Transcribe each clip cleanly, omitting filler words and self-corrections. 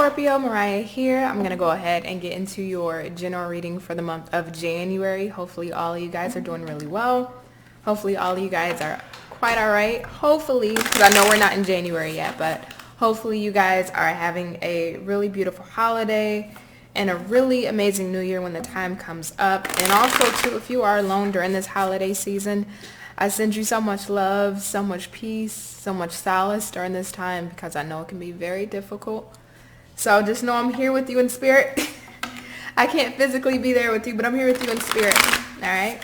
Scorpio, Mariah here. I'm going to go ahead and get into your general reading for the month of January. Hopefully all of you guys are doing really well. Hopefully all of you guys are quite all right. Hopefully, because I know we're not in January yet, but hopefully you guys are having a really beautiful holiday and a really amazing new year when the time comes up. And also, too, if you are alone during this holiday season, I send you so much love, so much peace, so much solace during this time because I know it can be very difficult. So just know I'm here with you in spirit. I can't physically be there with you, but I'm here with you in spirit. All right?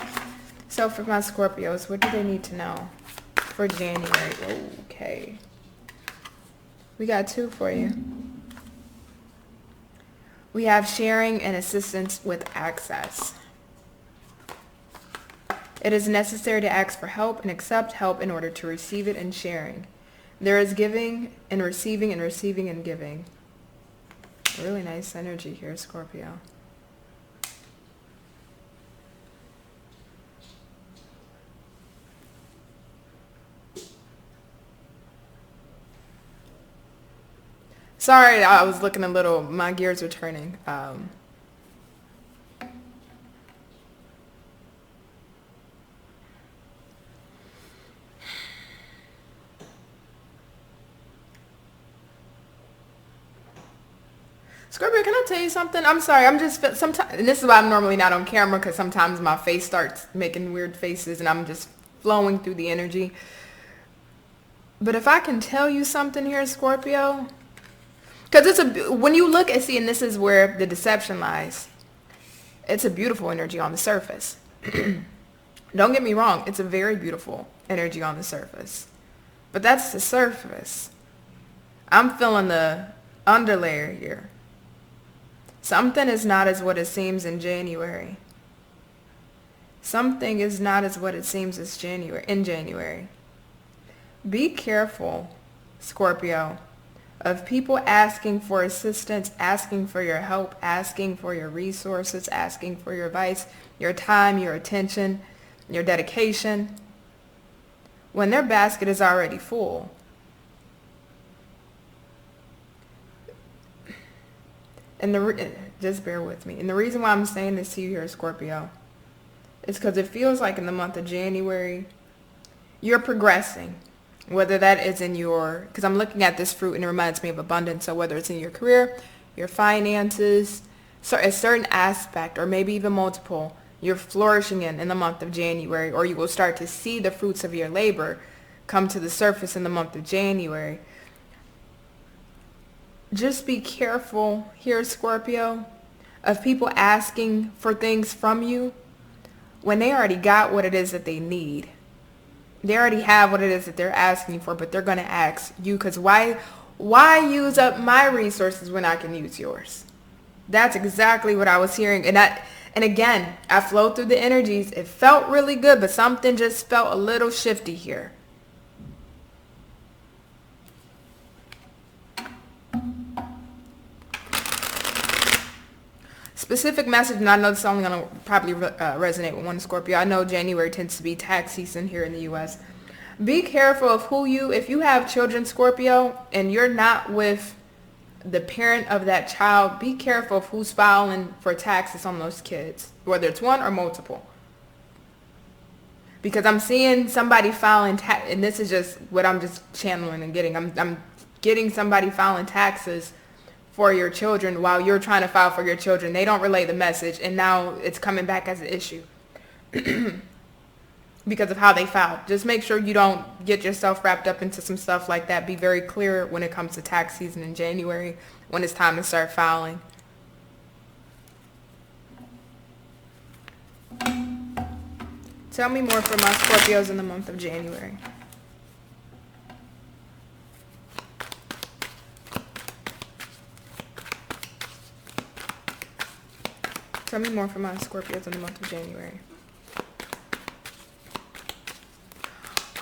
So for my Scorpios, what do they need to know for January? Okay. We got two for you. We have sharing and assistance with access. It is necessary to ask for help and accept help in order to receive it and sharing. There is giving and receiving and giving. Really nice energy here, Scorpio. Sorry, I was looking a little, my gears were turning. Scorpio, can I tell you something? I'm sorry. I'm just sometimes, and this is why I'm normally not on camera because sometimes my face starts making weird faces and I'm just flowing through the energy. But if I can tell you something here, Scorpio, because when you look and see, and this is where the deception lies, it's a beautiful energy on the surface. Don't get me wrong. It's a very beautiful energy on the surface. But that's the surface. I'm feeling the underlayer here. Something is not as what it seems in January. Something is not as what it seems in January. Be careful, Scorpio, of people asking for assistance, asking for your help, asking for your resources, asking for your advice, your time, your attention, your dedication, when their basket is already full. And just bear with me. And the reason why I'm saying this to you here, Scorpio, is because it feels like in the month of January, you're progressing. Whether that is in your, because I'm looking at this fruit and it reminds me of abundance. So whether it's in your career, your finances, so a certain aspect, or maybe even multiple, you're flourishing in the month of January, or you will start to see the fruits of your labor come to the surface in the month of January. Just be careful here, Scorpio, of people asking for things from you when they already got what it is that they need. They already have what it is that they're asking for, but they're going to ask you because why use up my resources when I can use yours? That's exactly what I was hearing. And again, I flowed through the energies. It felt really good, but something just felt a little shifty here. Specific message, and I know this is only going to probably resonate with one Scorpio. I know January tends to be tax season here in the U.S. Be careful of if you have children, Scorpio, and you're not with the parent of that child, be careful of who's filing for taxes on those kids, whether it's one or multiple. Because I'm seeing somebody filing and this is just what I'm just channeling and getting. I'm getting somebody filing taxes for your children while you're trying to file for your children. They don't relay the message, and now it's coming back as an issue because of how they filed. Just make sure you don't get yourself wrapped up into some stuff like that. Be very clear when it comes to tax season in January when it's time to start filing. Tell me more for my Scorpios in the month of January. Tell me more for my Scorpios in the month of January.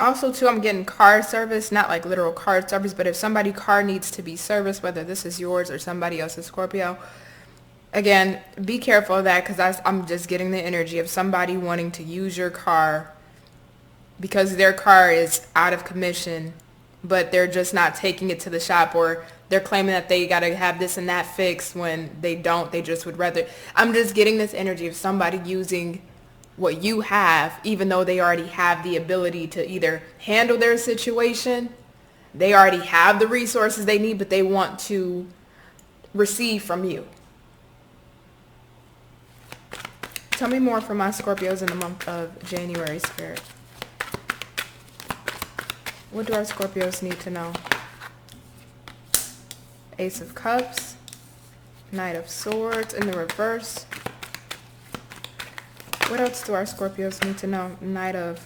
Also, too, I'm getting car service, not like literal car service, but if somebody's car needs to be serviced, whether this is yours or somebody else's, Scorpio, again, be careful of that because I'm just getting the energy of somebody wanting to use your car because their car is out of commission, but they're just not taking it to the shop, or they're claiming that they got to have this and that fixed when they don't. They just would rather. I'm just getting this energy of somebody using what you have, even though they already have the ability to either handle their situation. They already have the resources they need, but they want to receive from you. Tell me more from my Scorpios in the month of January, Spirit. What do our Scorpios need to know? Ace of Cups, Knight of Swords in the reverse. What else do our Scorpios need to know? Knight of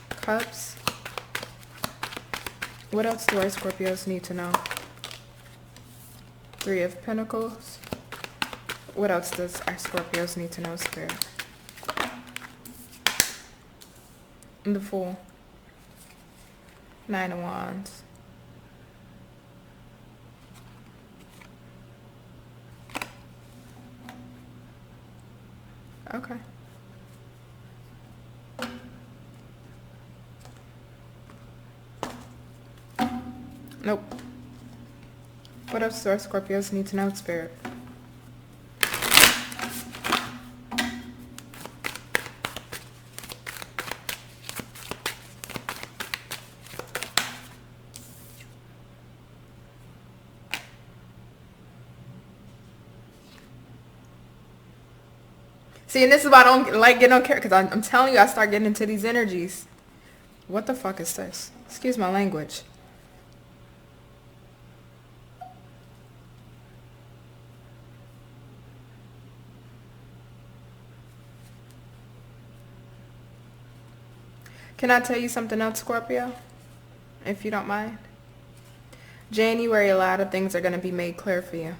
Cups. What else do our Scorpios need to know? Three of Pentacles. What else does our Scorpios need to know, Spirit? And the Fool. Nine of Wands. Okay. Nope. What else do our Scorpios need to know, Spirit? See, and this is why I don't like getting on care, because I'm telling you, I start getting into these energies. What the fuck is this? Excuse my language. Can I tell you something else, Scorpio? If you don't mind. January, a lot of things are going to be made clear for you.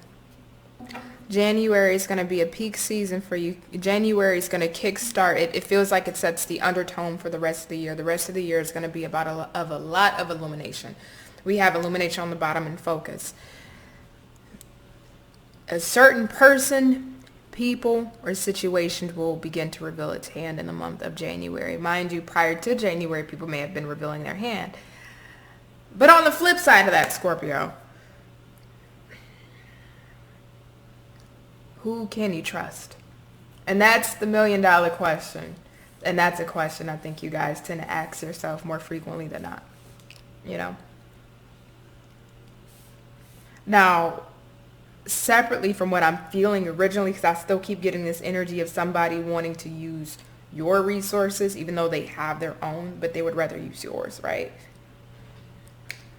January is going to be a peak season for you. January is going to kickstart. It feels like it sets the undertone for the rest of the year. The rest of the year is going to be about a lot of illumination. We have illumination on the bottom and focus. A certain person, people, or situations will begin to reveal its hand in the month of January. Mind you, prior to January, people may have been revealing their hand. But on the flip side of that, Scorpio, who can you trust? And that's the $1 million question. And that's a question I think you guys tend to ask yourself more frequently than not. You know? Now, separately from what I'm feeling originally, because I still keep getting this energy of somebody wanting to use your resources, even though they have their own, but they would rather use yours, right?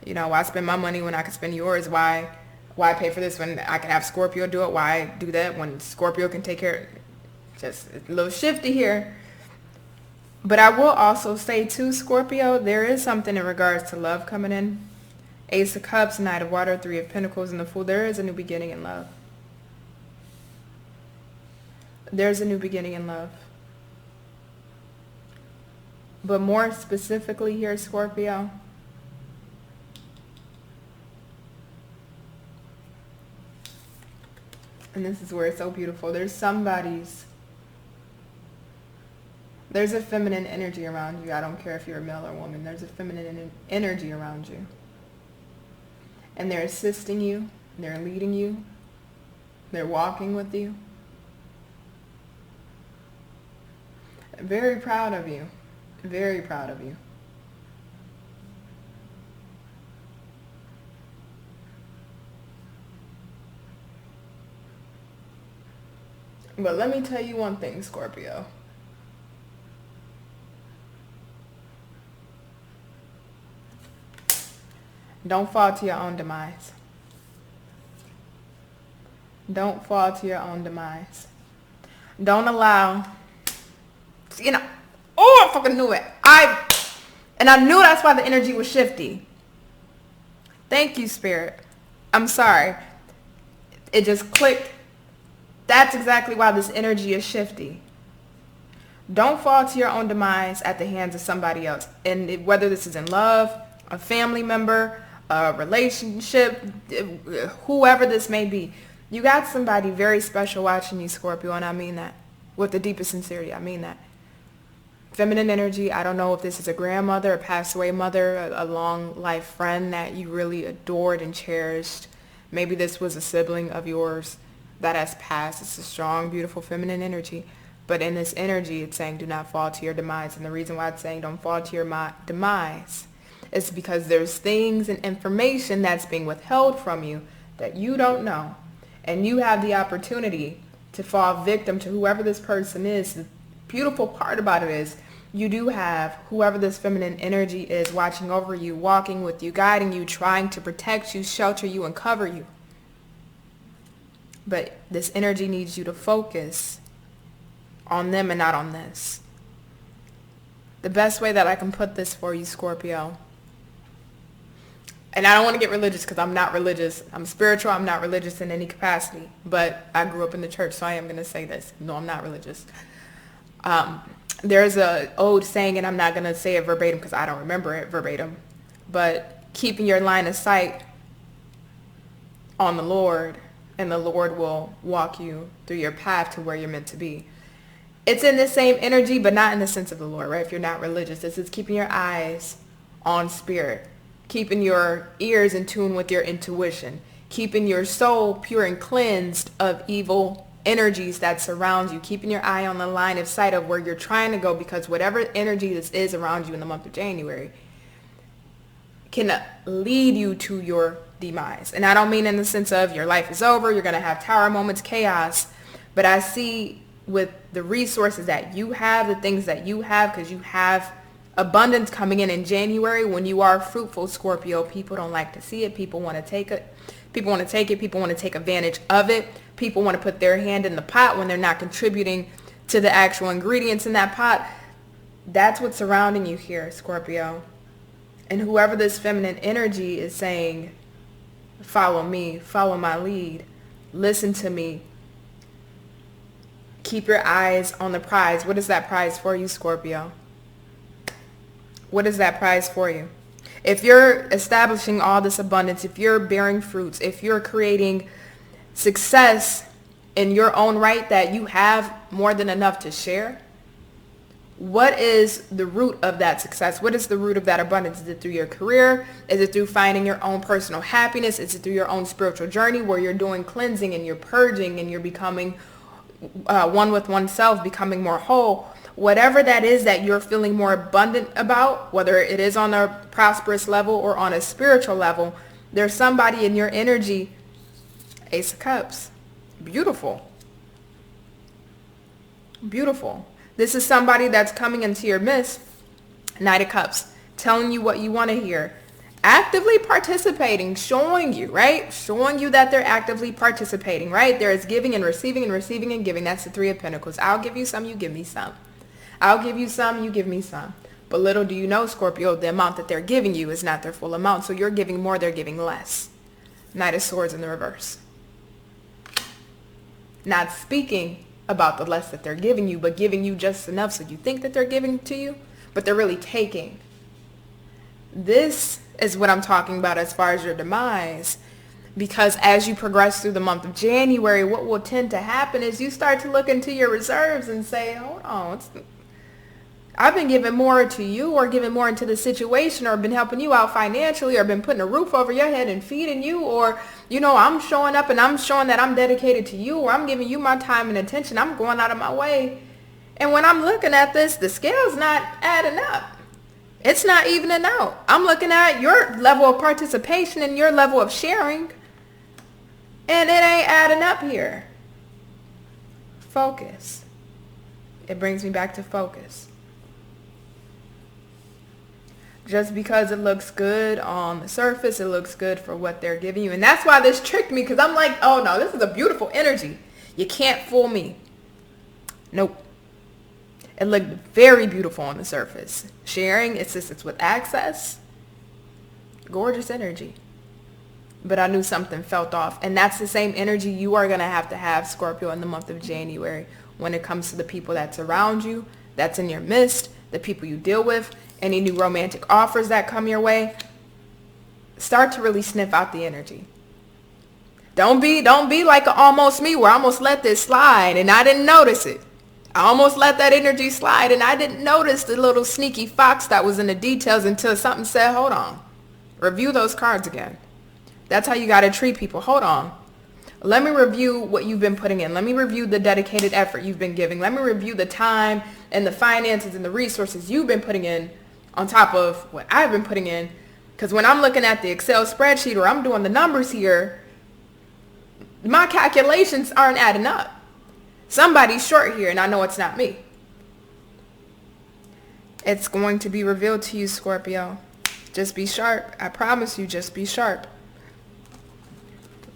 You know, why spend my money when I can spend yours? Why pay for this when I can have Scorpio do it? Why do that when Scorpio can take care of it? Just a little shifty here. But I will also say too, Scorpio, there is something in regards to love coming in. Ace of Cups, Knight of Water, Three of Pentacles, and the Fool. There is a new beginning in love. There's a new beginning in love. But more specifically here, Scorpio, and this is where it's so beautiful, there's a feminine energy around you. I don't care if you're a male or woman. There's a feminine energy around you. And they're assisting you. They're leading you. They're walking with you. Very proud of you. Very proud of you. But let me tell you one thing, Scorpio. Don't fall to your own demise. Don't fall to your own demise. Don't allow, you know, oh, I fucking knew it. And I knew that's why the energy was shifty. Thank you, Spirit. I'm sorry. It just clicked. That's exactly why this energy is shifty. Don't fall to your own demise at the hands of somebody else. And whether this is in love, a family member, a relationship, whoever this may be, you got somebody very special watching you, Scorpio, and I mean that with the deepest sincerity. I mean that. feminine energy. I don't know if this is a grandmother, a passed away mother, a long life friend that you really adored and cherished. Maybe this was a sibling of yours that has passed. It's a strong, beautiful feminine energy. But in this energy, it's saying do not fall to your demise. And the reason why it's saying don't fall to your demise is because there's things and information that's being withheld from you that you don't know. And you have the opportunity to fall victim to whoever this person is. The beautiful part about it is you do have whoever this feminine energy is watching over you, walking with you, guiding you, trying to protect you, shelter you, and cover you. But this energy needs you to focus on them and not on this. The best way that I can put this for you, Scorpio, and I don't want to get religious because I'm not religious. I'm spiritual. I'm not religious in any capacity. But I grew up in the church, so I am going to say this. No, I'm not religious. There's a old saying, and I'm not going to say it verbatim because I don't remember it verbatim. But keeping your line of sight on the Lord, and the Lord will walk you through your path to where you're meant to be. It's in the same energy, but not in the sense of the Lord, right? If you're not religious, this is keeping your eyes on spirit, keeping your ears in tune with your intuition, keeping your soul pure and cleansed of evil energies that surround you, keeping your eye on the line of sight of where you're trying to go, because whatever energy this is around you in the month of January can lead you to your demise. And I don't mean in the sense of your life is over, you're going to have tower moments, chaos, but I see with the resources that you have, the things that you have, because you have abundance coming in January. When you are fruitful, Scorpio, people don't like to see it. People want to take it. People want to take it. People want to take advantage of it. People want to put their hand in the pot when they're not contributing to the actual ingredients in that pot. That's what's surrounding you here, Scorpio. And whoever this feminine energy is saying, follow me, follow my lead, listen to me, keep your eyes on the prize. What is that prize for you, Scorpio? What is that prize for you? If you're establishing all this abundance, if you're bearing fruits, if you're creating success in your own right that you have more than enough to share, what is the root of that success? What is the root of that abundance? Is it through your career? Is it through finding your own personal happiness? Is it through your own spiritual journey where you're doing cleansing and you're purging and you're becoming one with oneself, becoming more whole? Whatever that is that you're feeling more abundant about, whether it is on a prosperous level or on a spiritual level, there's somebody in your energy. Ace of Cups. Beautiful. Beautiful. This is somebody that's coming into your midst. Knight of Cups. Telling you what you want to hear. Actively participating. Showing you, right? Showing you that they're actively participating, right? There is giving and receiving and receiving and giving. That's the Three of Pentacles. I'll give you some, you give me some. I'll give you some, you give me some. But little do you know, Scorpio, the amount that they're giving you is not their full amount. So you're giving more, they're giving less. Knight of Swords in the reverse. Not speaking about the less that they're giving you, but giving you just enough so you think that they're giving to you, but they're really taking. This is what I'm talking about as far as your demise. Because as you progress through the month of January, what will tend to happen is you start to look into your reserves and say, hold on, I've been giving more to you, or giving more into the situation, or been helping you out financially, or been putting a roof over your head and feeding you, or, you know, I'm showing up and I'm showing that I'm dedicated to you, or I'm giving you my time and attention. I'm going out of my way. And when I'm looking at this, the scale's not adding up. It's not evening out. I'm looking at your level of participation and your level of sharing, and it ain't adding up here. Focus. It brings me back to focus. Just because it looks good on the surface, it looks good for what they're giving you. And that's why this tricked me, because I'm like, oh no, this is a beautiful energy. You can't fool me. Nope. It looked very beautiful on the surface. Sharing, it's with access. Gorgeous energy. But I knew something felt off. And that's the same energy you are going to have, Scorpio, in the month of January, when it comes to the people that's around you, that's in your midst, the people you deal with, any new romantic offers that come your way. Start to really sniff out the energy. Don't be like a almost me, where I almost let this slide and I didn't notice it. I almost let that energy slide, and I didn't notice the little sneaky fox that was in the details until something said, hold on, review those cards again. That's how you got to treat people. Hold on. Let me review what you've been putting in. Let me review the dedicated effort you've been giving. Let me review the time and the finances and the resources you've been putting in on top of what I've been putting in. Because when I'm looking at the Excel spreadsheet or I'm doing the numbers here, my calculations aren't adding up. Somebody's short here, and I know it's not me. It's going to be revealed to you, Scorpio. Just be sharp. I promise you, just be sharp.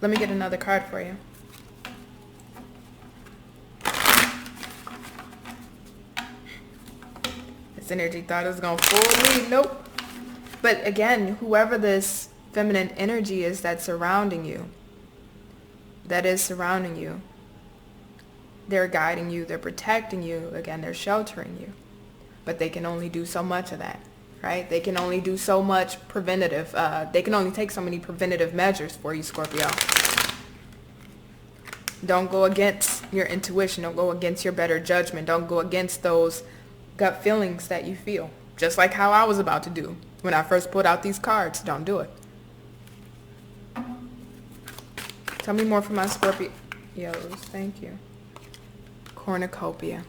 Let me get another card for you. This energy thought it was going to fool me. Nope. But again, whoever this feminine energy is that's surrounding you, they're guiding you, they're protecting you, again, they're sheltering you. But they can only do so much of that, right? They can only do so much preventative, they can only take so many preventative measures for you, Scorpio. Don't go against your intuition, don't go against your better judgment, don't go against those gut feelings that you feel. Just like how I was about to do when I first pulled out these cards. Don't do it. Tell me more from my Scorpios. Thank you. Cornucopia.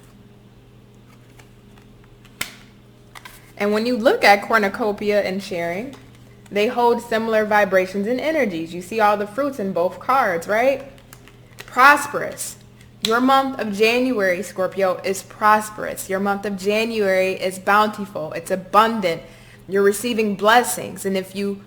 And when you look at cornucopia and sharing, they hold similar vibrations and energies. You see all the fruits in both cards, right? Prosperous. Your month of January, Scorpio, is prosperous. Your month of January is bountiful. It's abundant. You're receiving blessings. And if you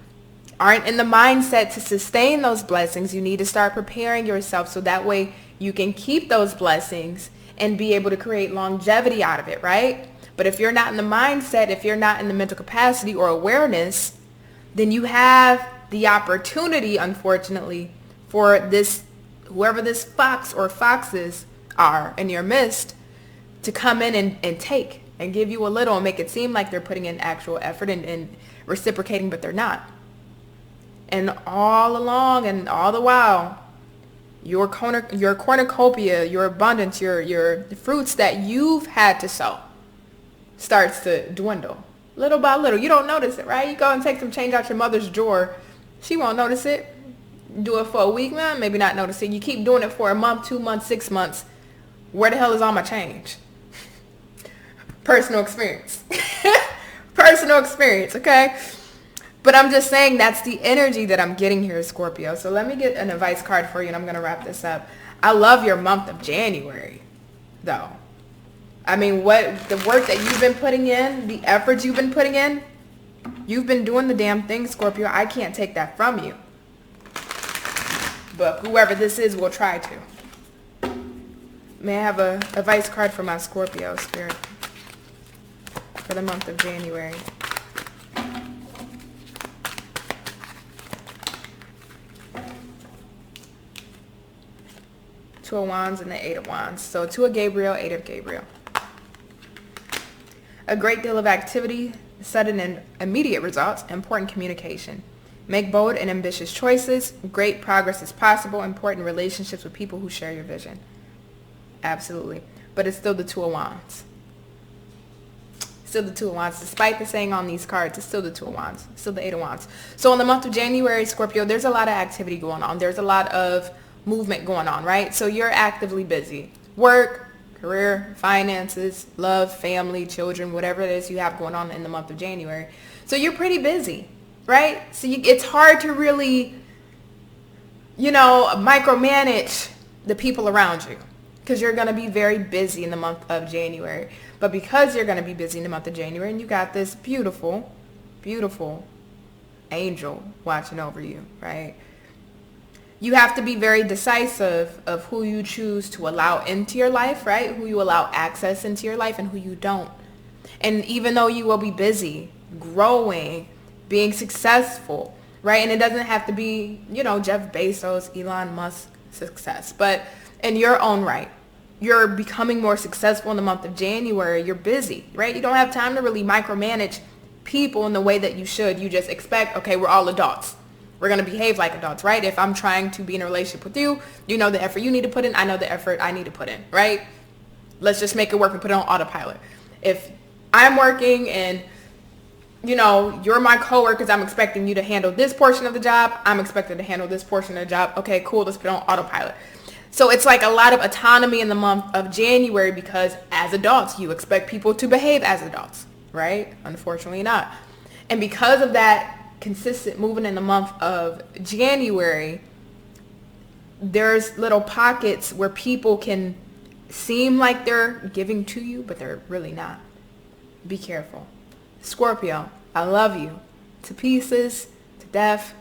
aren't in the mindset to sustain those blessings, you need to start preparing yourself so that way you can keep those blessings and be able to create longevity out of it, right? But if you're not in the mindset, if you're not in the mental capacity or awareness, then you have the opportunity, unfortunately, for this, whoever this fox or foxes are in your midst, to come in and take and give you a little and make it seem like they're putting in actual effort and reciprocating, but they're not. And all along and all the while, your cornucopia, your abundance, your fruits that you've had to sow starts to dwindle little by little. You don't notice it, right? You go and take some change out your mother's drawer. She won't notice it. Do it for a week, man, maybe not notice it. You keep doing it for a month, 2 months, 6 months. Where the hell is all my change? Personal experience. Personal experience, okay? But I'm just saying that's the energy that I'm getting here, Scorpio. So let me get an advice card for you, and I'm going to wrap this up. I love your month of January, though. I mean, what the work that you've been putting in, the efforts you've been putting in, you've been doing the damn thing, Scorpio. I can't take that from you. But whoever this is will try to. May I have a advice card for my Scorpio spirit for the month of January? Two of Wands and the Eight of Wands. So Two of Gabriel, Eight of Gabriel. A great deal of activity, sudden and immediate results, important communication. Make bold and ambitious choices. Great progress is possible. Important relationships with people who share your vision. Absolutely. But it's still the Two of Wands. Still the Two of Wands. Despite the saying on these cards, it's still the Two of Wands. Still the Eight of Wands. So in the month of January, Scorpio, there's a lot of activity going on. There's a lot of movement going on, right? So you're actively busy. Work, career, finances, love, family, children, whatever it is you have going on in the month of January. So you're pretty busy, right? So it's hard to really, micromanage the people around you because you're going to be very busy in the month of January. But because you're going to be busy in the month of January and you got this beautiful, beautiful angel watching over you, right? You have to be very decisive of who you choose to allow into your life, right? Who you allow access into your life and who you don't. And even though you will be busy, growing, being successful, right? And it doesn't have to be, Jeff Bezos, Elon Musk success. But in your own right, you're becoming more successful in the month of January. You're busy, right? You don't have time to really micromanage people in the way that you should. You just expect, okay, we're all adults. We're going to behave like adults, right? If I'm trying to be in a relationship with you, you know the effort you need to put in. I know the effort I need to put in, right? let's just make it work and put it on autopilot. If I'm working and, you're my coworkers, I'm expecting you to handle this portion of the job. I'm expected to handle this portion of the job. Okay, cool. Let's put it on autopilot. So it's like a lot of autonomy in the month of January because as adults, you expect people to behave as adults, right? Unfortunately not. And because of that consistent movement in the month of January, there's little pockets where people can seem like they're giving to you, but they're really not. Be careful. Scorpio, I love you to pieces, to death.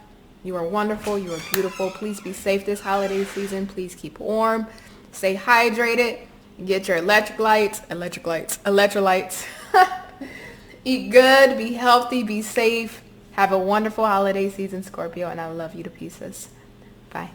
You are wonderful. You are beautiful. Please be safe this holiday season. Please keep warm. Stay hydrated. Get your electrolytes. Eat good. Be healthy. Be safe. Have a wonderful holiday season, Scorpio. And I love you to pieces. Bye.